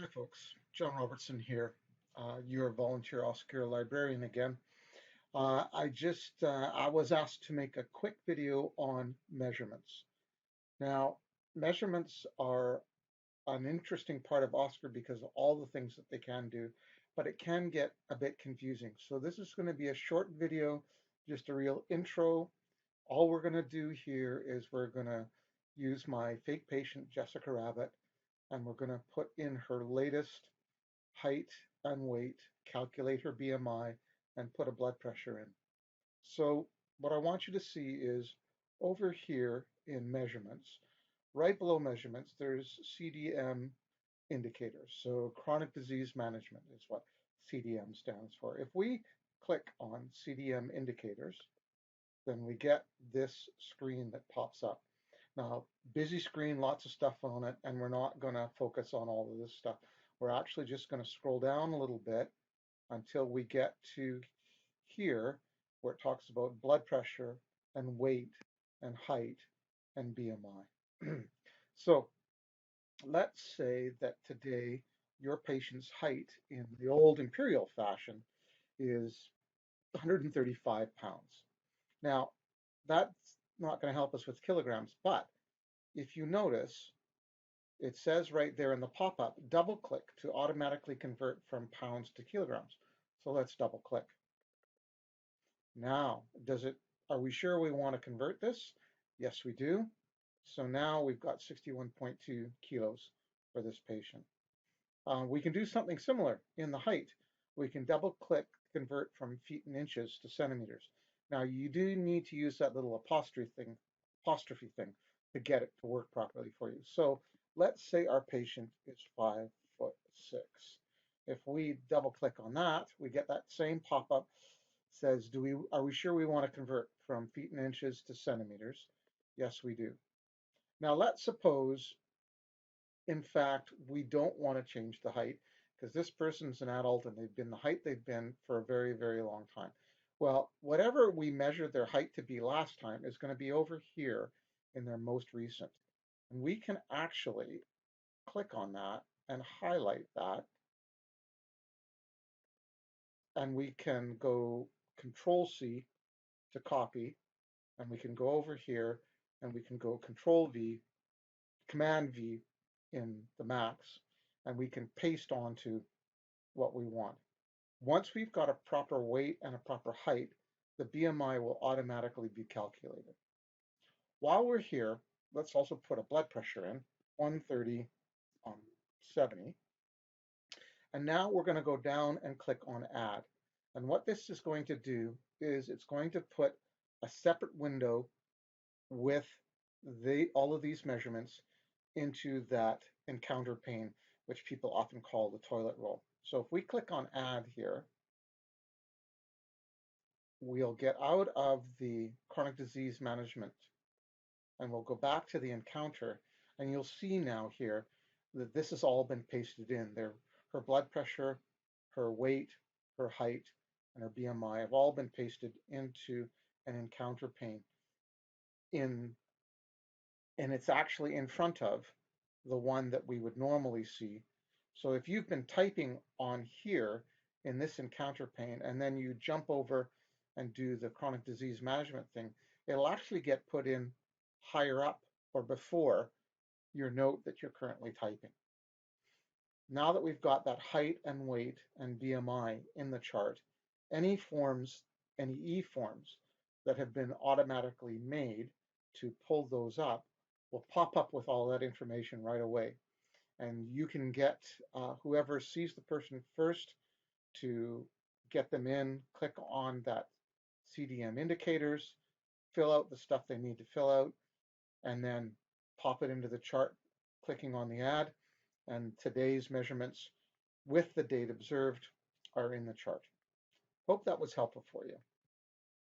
Hi folks, John Robertson here, your volunteer Oscar librarian again. I was asked to make a quick video on measurements. Now, measurements are an interesting part of Oscar because of all the things that they can do, but it can get a bit confusing. So this is going to be a short video, just a real intro. All we're going to do here is we're going to use my fake patient, Jessica Rabbit, and we're going to put in her latest height and weight, calculate her BMI, and put a blood pressure in. So what I want you to see is over here in measurements, right below measurements, there's CDM indicators. So chronic disease management is what CDM stands for. If we click on CDM indicators, then we get this screen that pops up. Now, busy screen, lots of stuff on it, and we're not going to focus on all of this stuff. We're actually just going to scroll down a little bit until we get to here where it talks about blood pressure and weight and height and BMI. So let's say that today your patient's height in the old imperial fashion is 135 pounds. Now, that's not going to help us with kilograms, but if you notice, it says right there in the pop-up, double click to automatically convert from pounds to kilograms. So let's double click. Now, are we sure we want to convert this? Yes, we do. So now we've got 61.2 kilos for this patient. We can do something similar in the height. We can double click, convert from feet and inches to centimeters. Now you do need to use that little apostrophe thing to get it to work properly for you. So let's say our patient is 5'6". If we double click on that, we get that same pop-up. Says, are we sure we want to convert from feet and inches to centimeters? Yes, we do. Now let's suppose in fact, we don't want to change the height because this person's an adult and they've been the height they've been for a very, very long time. Well, whatever we measured their height to be last time is going to be over here in their most recent. And we can actually click on that and highlight that. And we can go Control C to copy. And we can go over here and we can go Control V, Command V in the Macs, and we can paste onto what we want. Once we've got a proper weight and a proper height, the BMI will automatically be calculated. While we're here, let's also put a blood pressure in, 130 on 70. And now we're going to go down and click on Add. And what this is going to do is it's going to put a separate window with all of these measurements into that encounter pane, which people often call the toilet roll. So if we click on Add here, we'll get out of the chronic disease management and we'll go back to the encounter, and you'll see now here that this has all been pasted in there. Her blood pressure, her weight, her height, and her BMI have all been pasted into an encounter pane and it's actually in front of the one that we would normally see. So if you've been typing on here in this encounter pane and then you jump over and do the chronic disease management thing, it'll actually get put in higher up or before your note that you're currently typing. Now that we've got that height and weight and BMI in the chart, any forms, any e-forms that have been automatically made to pull those up will pop up with all that information right away. And you can get whoever sees the person first to get them in, click on that CDM indicators, fill out the stuff they need to fill out, and then pop it into the chart, clicking on the add, and today's measurements with the date observed are in the chart. Hope that was helpful for you.